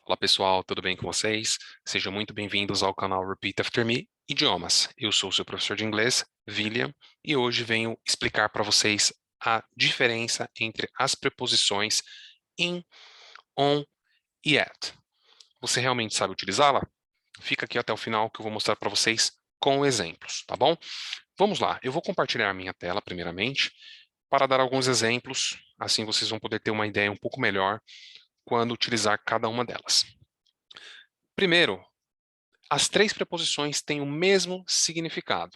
Olá pessoal, tudo bem com vocês? Sejam muito bem-vindos ao canal Repeat After Me, Idiomas. Eu sou o seu professor de inglês, William, e hoje venho explicar para vocês a diferença entre as preposições in, on e at. Você realmente sabe utilizá-la? Fica aqui até o final que eu vou mostrar para vocês com exemplos, tá bom? Vamos lá, eu vou compartilhar a minha tela primeiramente para dar alguns exemplos, assim vocês vão poder ter uma ideia um pouco melhor quando utilizar cada uma delas. Primeiro, as três preposições têm o mesmo significado,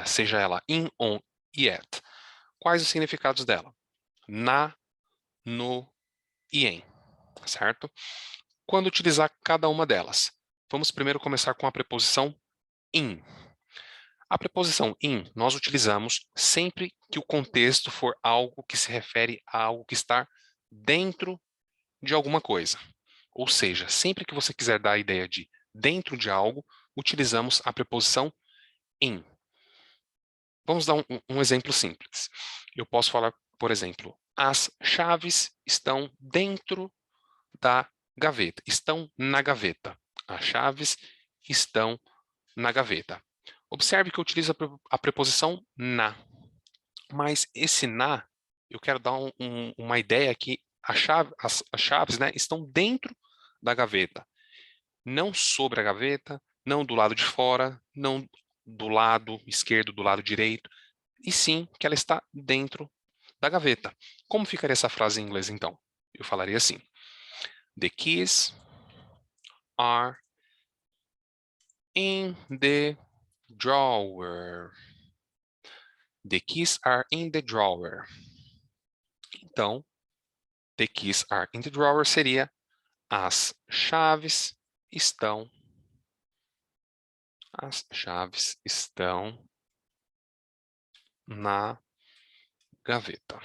seja ela in, on e at. Quais os significados dela? Na, no e em, certo? Quando utilizar cada uma delas? Vamos primeiro começar com a preposição in. A preposição in nós utilizamos sempre que o contexto for algo que se refere a algo que está dentro de alguma coisa. Ou seja, sempre que você quiser dar a ideia de dentro de algo, utilizamos a preposição in. Vamos dar um exemplo simples. Eu posso falar, por exemplo, as chaves estão dentro da gaveta, estão na gaveta. As chaves estão na gaveta. Observe que eu utilizo a preposição na, mas esse na, eu quero dar uma ideia que as chaves, né, estão dentro da gaveta, não sobre a gaveta, não do lado de fora, não do lado esquerdo, do lado direito, e sim que ela está dentro da gaveta. Como ficaria essa frase em inglês, então? Eu falaria assim: The keys are in the drawer. The keys are in the drawer. Então, the keys are in the drawer seria as chaves estão na gaveta.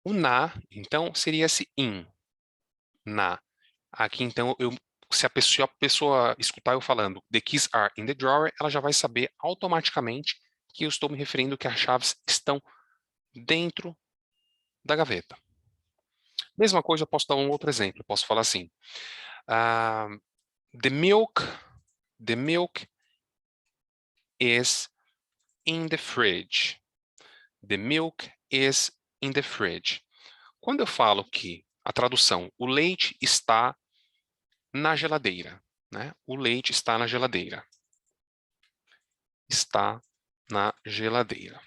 O na, então, seria esse in, na. Aqui, então, se a pessoa escutar eu falando the keys are in the drawer, ela já vai saber automaticamente que eu estou me referindo que as chaves estão dentro da gaveta. Mesma coisa, eu posso dar um outro exemplo. Eu posso falar assim, uh, the milk is in the fridge. The milk is in the fridge. Quando eu falo que a tradução, o leite está na geladeira, né? O leite está na geladeira. Está na geladeira.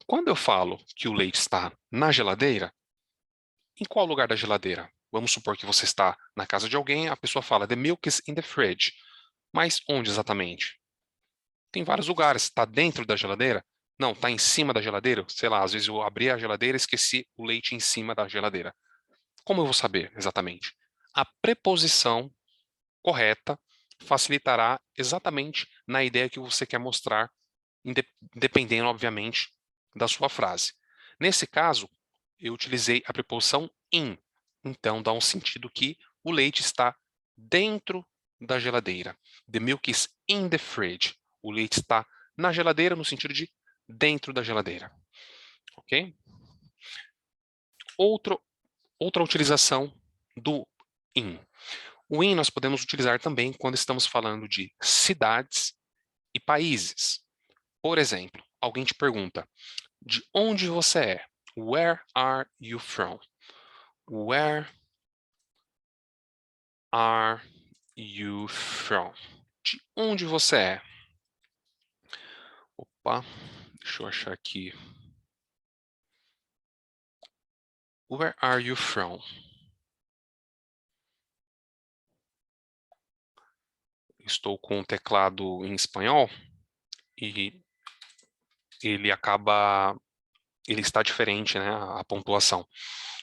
Quando eu falo que o leite está na geladeira, em qual lugar da geladeira? Vamos supor que você está na casa de alguém, a pessoa fala, the milk is in the fridge. Mas onde exatamente? Tem vários lugares. Está dentro da geladeira? Não, está em cima da geladeira? Sei lá, às vezes eu abri a geladeira e esqueci o leite em cima da geladeira. Como eu vou saber exatamente? A preposição correta facilitará exatamente na ideia que você quer mostrar, dependendo, obviamente, da sua frase. Nesse caso, eu utilizei a preposição in. Então, dá um sentido que o leite está dentro da geladeira. The milk is in the fridge. O leite está na geladeira, no sentido de dentro da geladeira. Ok? Outra utilização do in. O in nós podemos utilizar também quando estamos falando de cidades e países. Por exemplo, alguém te pergunta, de onde você é? Where are you from? Where are you from? De onde você é? Opa, deixa eu achar aqui. Where are you from? Estou com o teclado em espanhol e ele está diferente, né, a pontuação.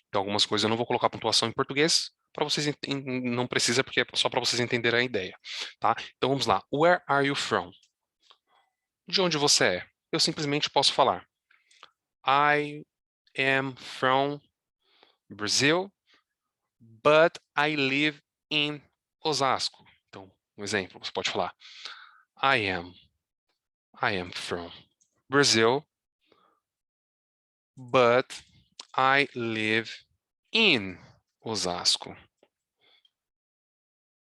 Então, algumas coisas eu não vou colocar pontuação em português, para vocês não precisa, porque é só para vocês entenderem a ideia, tá? Então, vamos lá. Where are you from? De onde você é? Eu simplesmente posso falar I am from Brazil, but I live in Osasco. Então, um exemplo, você pode falar I am from Brazil, but I live in Osasco.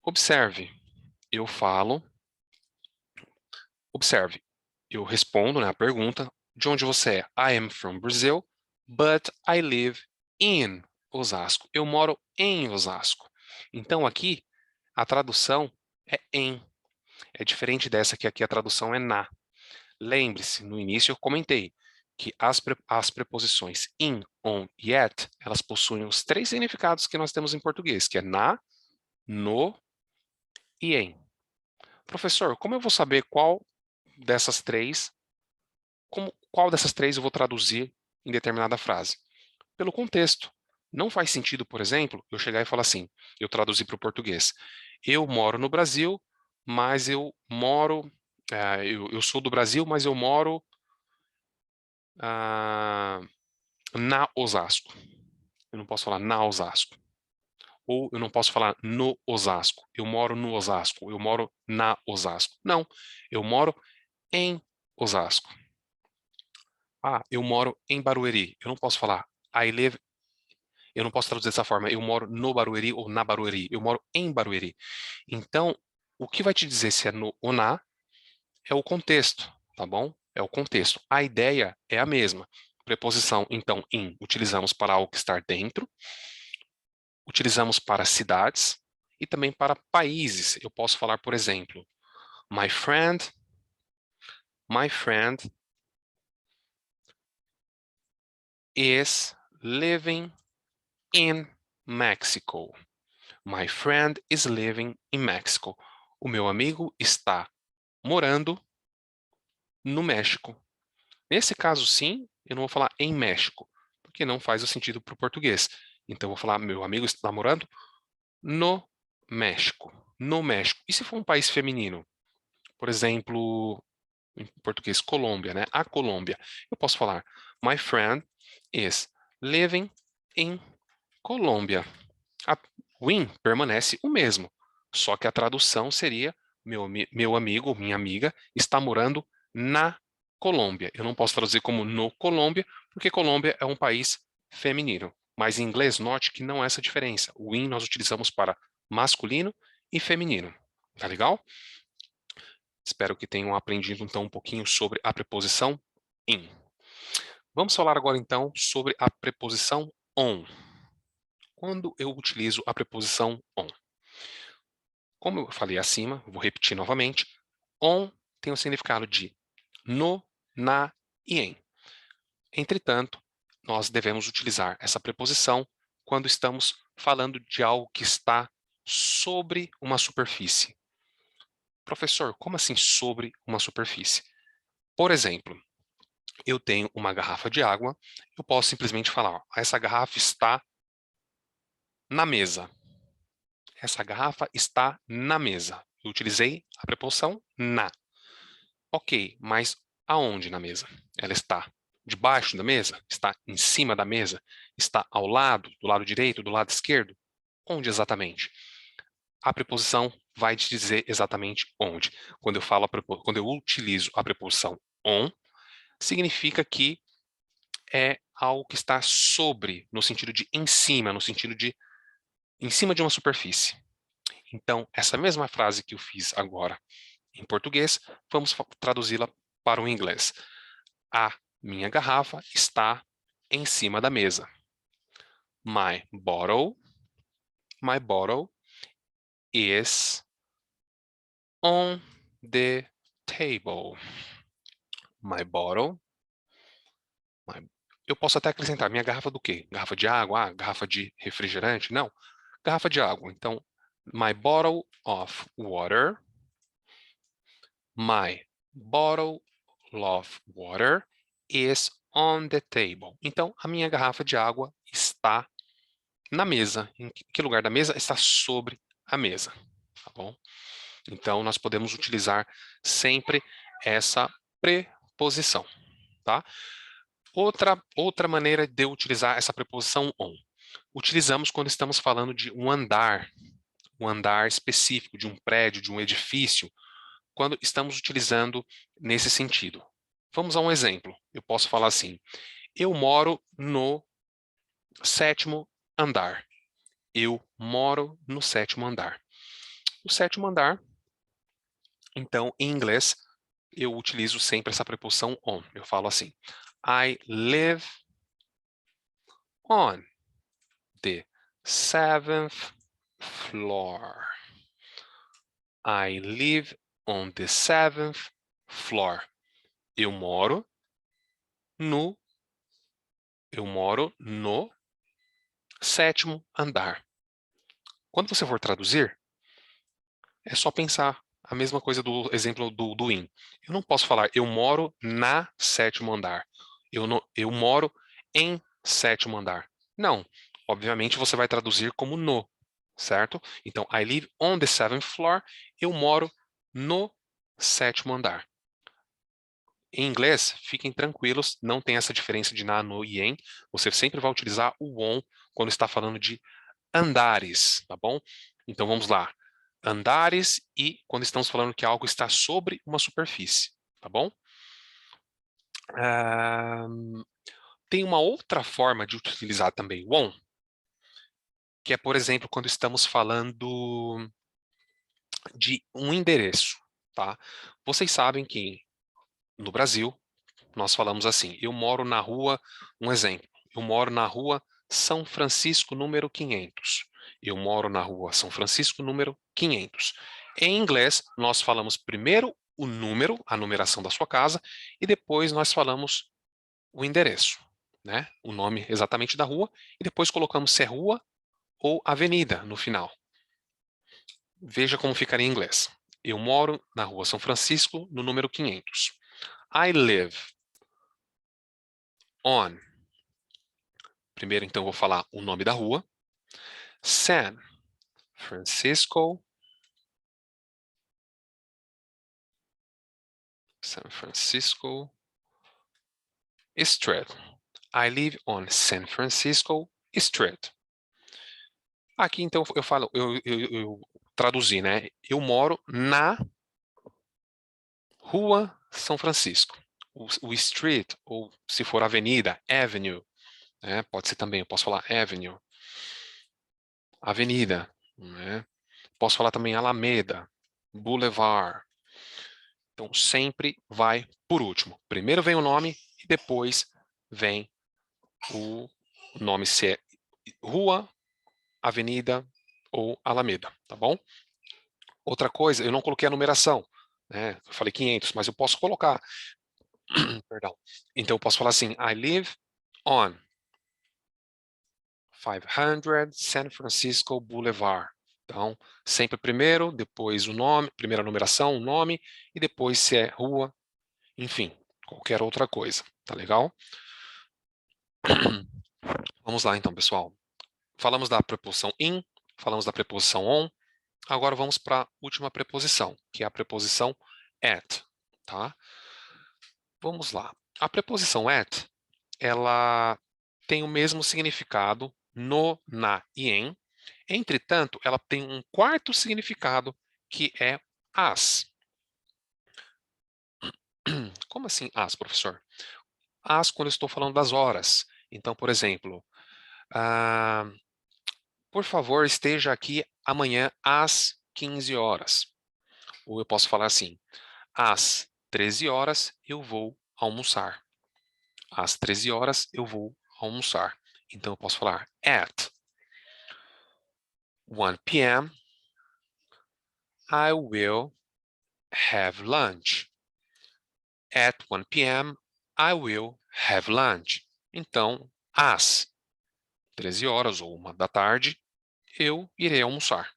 Observe, eu falo, observe, eu respondo, né, a pergunta, de onde você é? I am from Brazil, but I live in Osasco. Eu moro em Osasco. Então aqui a tradução é em. É diferente dessa que aqui a tradução é na. Lembre-se, no início eu comentei que as preposições in, on e at, elas possuem os três significados que nós temos em português, que é na, no e em. Professor, como eu vou saber dessas três, qual dessas três eu vou traduzir em determinada frase? Pelo contexto. Não faz sentido, por exemplo, eu chegar e falar assim, eu traduzir para o português. Eu moro no Brasil, mas eu moro, eu sou do Brasil, mas eu moro ah, na Osasco. Eu não posso falar na Osasco. Ou eu não posso falar no Osasco. Eu moro no Osasco. Eu moro na Osasco. Não, eu moro em Osasco. Ah, eu moro em Barueri. Eu não posso falar I live. Eu não posso traduzir dessa forma. Eu moro no Barueri ou na Barueri. Eu moro em Barueri. Então, o que vai te dizer se é no ou na é o contexto, tá bom? É o contexto. A ideia é a mesma. Preposição, então, in, utilizamos para algo que está dentro. Utilizamos para cidades e também para países. Eu posso falar, por exemplo, my friend is living in Mexico. My friend is living in Mexico. O meu amigo está morando no México. Nesse caso, sim, eu não vou falar em México, porque não faz o sentido para o português. Então, eu vou falar, meu amigo está morando no México. No México. E se for um país feminino? Por exemplo, em português, Colômbia, né? A Colômbia. Eu posso falar, my friend is living in Colômbia. O in permanece o mesmo, só que a tradução seria meu amigo ou minha amiga está morando na Colômbia. Eu não posso traduzir como no Colômbia, porque Colômbia é um país feminino. Mas em inglês, note que não há essa diferença. O in nós utilizamos para masculino e feminino. Tá legal? Espero que tenham aprendido então um pouquinho sobre a preposição in. Vamos falar agora então sobre a preposição on. Quando eu utilizo a preposição on? Como eu falei acima, vou repetir novamente, on tem o significado de no, na e em. Entretanto, nós devemos utilizar essa preposição quando estamos falando de algo que está sobre uma superfície. Professor, como assim sobre uma superfície? Por exemplo, eu tenho uma garrafa de água, eu posso simplesmente falar, ó, essa garrafa está na mesa. Essa garrafa está na mesa. Eu utilizei a preposição na. Ok, mas aonde na mesa? Ela está debaixo da mesa? Está em cima da mesa? Está ao lado, do lado direito, do lado esquerdo? Onde exatamente? A preposição vai te dizer exatamente onde. Quando eu utilizo a preposição on, significa que é algo que está sobre, no sentido de em cima, no sentido de em cima de uma superfície. Então, essa mesma frase que eu fiz agora em português, vamos traduzi-la para o inglês. A minha garrafa está em cima da mesa. My bottle is on the table. My bottle. Eu posso até acrescentar minha garrafa do quê? Garrafa de água? Ah, garrafa de refrigerante? Não. Garrafa de água. Então, my bottle of water. My bottle of water is on the table. Então, a minha garrafa de água está na mesa. Em que lugar da mesa? Está sobre a mesa. Tá bom? Então, nós podemos utilizar sempre essa preposição. Tá? Outra maneira de eu utilizar essa preposição on. Utilizamos quando estamos falando de um andar específico, de um prédio, de um edifício, quando estamos utilizando nesse sentido. Vamos a um exemplo. Eu posso falar assim, eu moro no 7º andar. Eu moro no 7º andar. O 7º andar, então, em inglês, eu utilizo sempre essa preposição on. Eu falo assim, I live on the 7th floor. I live on the 7th floor. Eu moro no 7º andar. Quando você for traduzir, é só pensar a mesma coisa do exemplo do in. Eu não posso falar, eu moro na 7º andar. Eu moro em 7º andar. Não. Obviamente, você vai traduzir como no, certo? Então, I live on the 7th floor. Eu moro no 7º andar. Em inglês, fiquem tranquilos, não tem essa diferença de na, no e em. Você sempre vai utilizar o on quando está falando de andares, tá bom? Então, vamos lá. Andares e quando estamos falando que algo está sobre uma superfície, tá bom? Tem uma outra forma de utilizar também o on, que é, por exemplo, quando estamos falando de um endereço, tá? Vocês sabem que no Brasil, nós falamos assim, eu moro na rua, um exemplo, eu moro na rua São Francisco, número 500. Eu moro na rua São Francisco, número 500. Em inglês, nós falamos primeiro o número, a numeração da sua casa, e depois nós falamos o endereço, né? O nome exatamente da rua, e depois colocamos se é rua ou avenida no final. Veja como ficaria em inglês. Eu moro na rua São Francisco, no número 500. I live on. Primeiro, então, eu vou falar o nome da rua. San Francisco. San Francisco Street. I live on San Francisco Street. Aqui, então, eu falo, eu traduzi, né? Eu moro na Rua São Francisco. O street, ou se for avenida, avenue, né? Pode ser também, eu posso falar avenue. Avenida, né? Posso falar também Alameda, Boulevard. Então, sempre vai por último. Primeiro vem o nome e depois vem o nome, se é rua, avenida ou Alameda, tá bom? Outra coisa, eu não coloquei a numeração, né? Eu falei 500, mas eu posso colocar, perdão. Então, eu posso falar assim, I live on 500 San Francisco Boulevard. Então, sempre primeiro, depois o nome, primeira numeração, o nome, e depois se é rua, enfim, qualquer outra coisa, tá legal? Vamos lá então, pessoal. Falamos da preposição in, falamos da preposição on, agora vamos para a última preposição, que é a preposição at, tá? Vamos lá. A preposição at, ela tem o mesmo significado no, na e em. Entretanto, ela tem um quarto significado, que é as. Como assim as, professor? As quando eu estou falando das horas. Então, por exemplo, por favor, esteja aqui amanhã às 15 horas. Ou eu posso falar assim, às 13 horas eu vou almoçar. Às 13 horas eu vou almoçar. Então, eu posso falar at 1 p.m. I will have lunch. At 1 p.m. I will have lunch. Então, às 13 horas ou 1 da tarde, eu irei almoçar.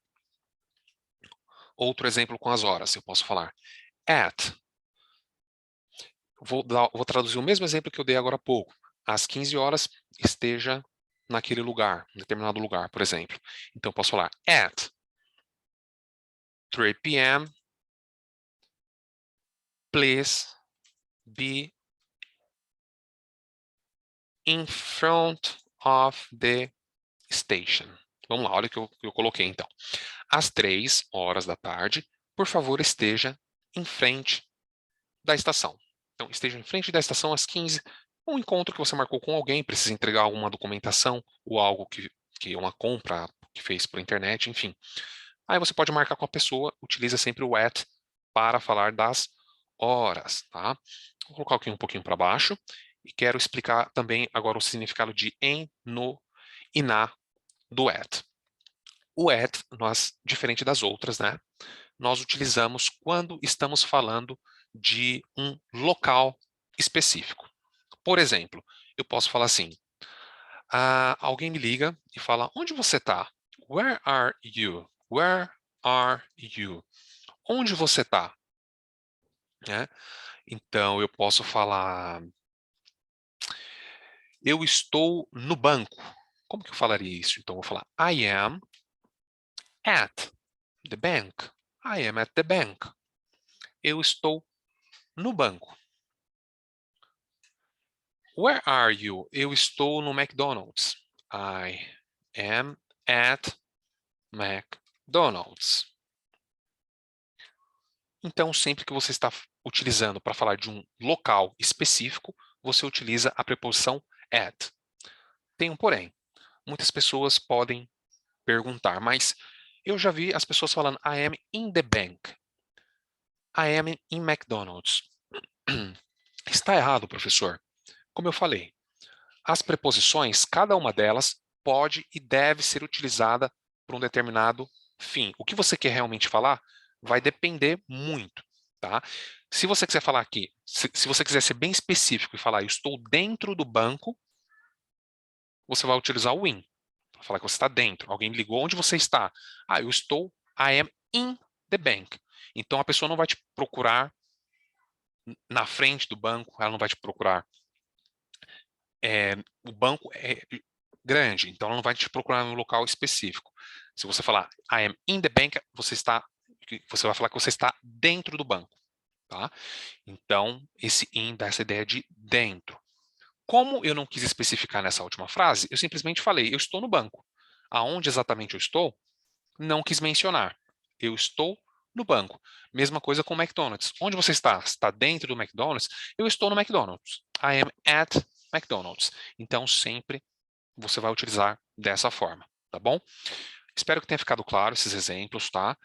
Outro exemplo com as horas, eu posso falar at. Vou traduzir o mesmo exemplo que eu dei agora há pouco. Às 15 horas, esteja naquele lugar, em determinado lugar, por exemplo. Então, eu posso falar at 3 p.m. Please be in front of the station. Vamos lá, olha o que eu coloquei então. Às 3 horas da tarde, por favor, esteja em frente da estação. Então, esteja em frente da estação às 15. Um encontro que você marcou com alguém, precisa entregar alguma documentação ou algo que é uma compra que fez por internet, enfim. Aí você pode marcar com a pessoa, utiliza sempre o at para falar das horas, tá? Vou colocar aqui um pouquinho para baixo e quero explicar também agora o significado de em, no e na do at. O at, diferente das outras, né? Nós utilizamos quando estamos falando de um local específico. Por exemplo, eu posso falar assim, alguém me liga e fala, onde você está? Where are you? Where are you? Onde você está? Né? Então, eu posso falar, eu estou no banco. Como que eu falaria isso? Então, eu vou falar, I am at the bank. I am at the bank. Eu estou no banco. Where are you? Eu estou no McDonald's. I am at McDonald's. Então, sempre que você está utilizando para falar de um local específico, você utiliza a preposição at. Tem um porém. Muitas pessoas podem perguntar, mas eu já vi as pessoas falando I am in the bank. I am in McDonald's. Está errado, professor. Como eu falei, as preposições, cada uma delas pode e deve ser utilizada para um determinado fim. O que você quer realmente falar vai depender muito, tá? Se você quiser falar aqui, se você quiser ser bem específico e falar, eu estou dentro do banco, você vai utilizar o in, para falar que você está dentro. Alguém me ligou, onde você está? Ah, eu estou, I am in the bank. Então, a pessoa não vai te procurar na frente do banco, ela não vai te procurar. O banco é grande, então ela não vai te procurar em um local específico. Se você falar I am in the bank, você vai falar que você está dentro do banco, tá? Então, esse in dá essa ideia de dentro. Como eu não quis especificar nessa última frase, eu simplesmente falei, eu estou no banco. Aonde exatamente eu estou, não quis mencionar. Eu estou no banco. Mesma coisa com o McDonald's. Onde você está? Está dentro do McDonald's? Eu estou no McDonald's. I am at McDonald's. Então, sempre você vai utilizar dessa forma, tá bom? Espero que tenha ficado claro esses exemplos, tá?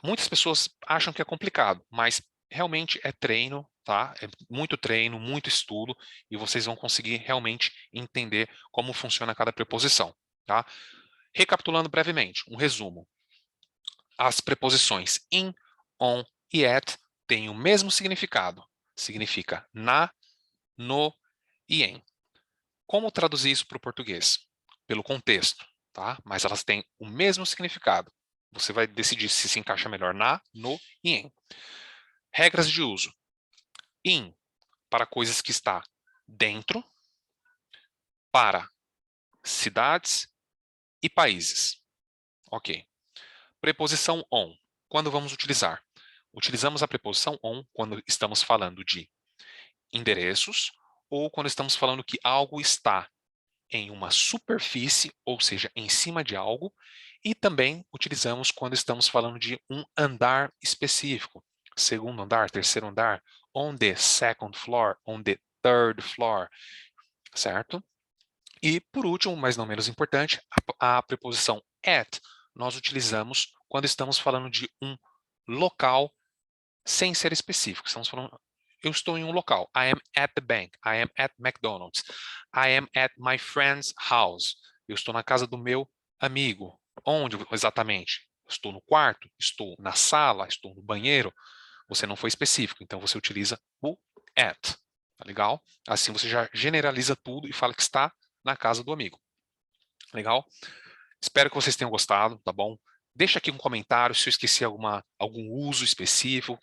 Muitas pessoas acham que é complicado, mas realmente é treino, tá? É muito treino, muito estudo, e vocês vão conseguir realmente entender como funciona cada preposição, tá? Recapitulando brevemente, um resumo. As preposições in, on e at têm o mesmo significado. Significa na, no e em. Como traduzir isso para o português? Pelo contexto, tá? Mas elas têm o mesmo significado. Você vai decidir se encaixa melhor na, no e em. Regras de uso. In, para coisas que está dentro, para cidades e países. Ok. Preposição on. Quando vamos utilizar? Utilizamos a preposição on quando estamos falando de endereços ou quando estamos falando que algo está em uma superfície, ou seja, em cima de algo, e também utilizamos quando estamos falando de um andar específico. Segundo andar, terceiro andar, on the second floor, on the third floor, certo? E, por último, mas não menos importante, a preposição at nós utilizamos quando estamos falando de um local sem ser específico. Estamos falando, eu estou em um local. I am at the bank. I am at McDonald's. I am at my friend's house. Eu estou na casa do meu amigo. Onde exatamente? Estou no quarto? Estou na sala? Estou no banheiro? Você não foi específico, então você utiliza o at. Tá legal? Assim você já generaliza tudo e fala que está na casa do amigo. Legal? Espero que vocês tenham gostado, tá bom? Deixa aqui um comentário se eu esqueci algum uso específico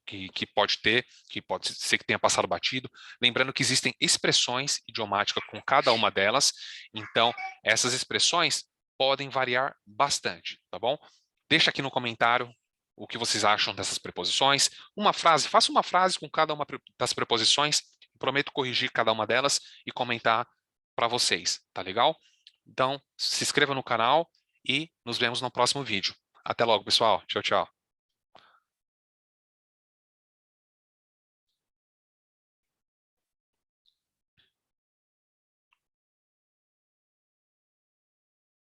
que pode ter, que pode ser que tenha passado batido. Lembrando que existem expressões idiomáticas com cada uma delas, então essas expressões podem variar bastante, tá bom? Deixa aqui no comentário o que vocês acham dessas preposições. Uma frase, faça uma frase com cada uma das preposições, prometo corrigir cada uma delas e comentar para vocês, tá legal? Então, se inscreva no canal e nos vemos no próximo vídeo. Até logo, pessoal. Tchau, tchau.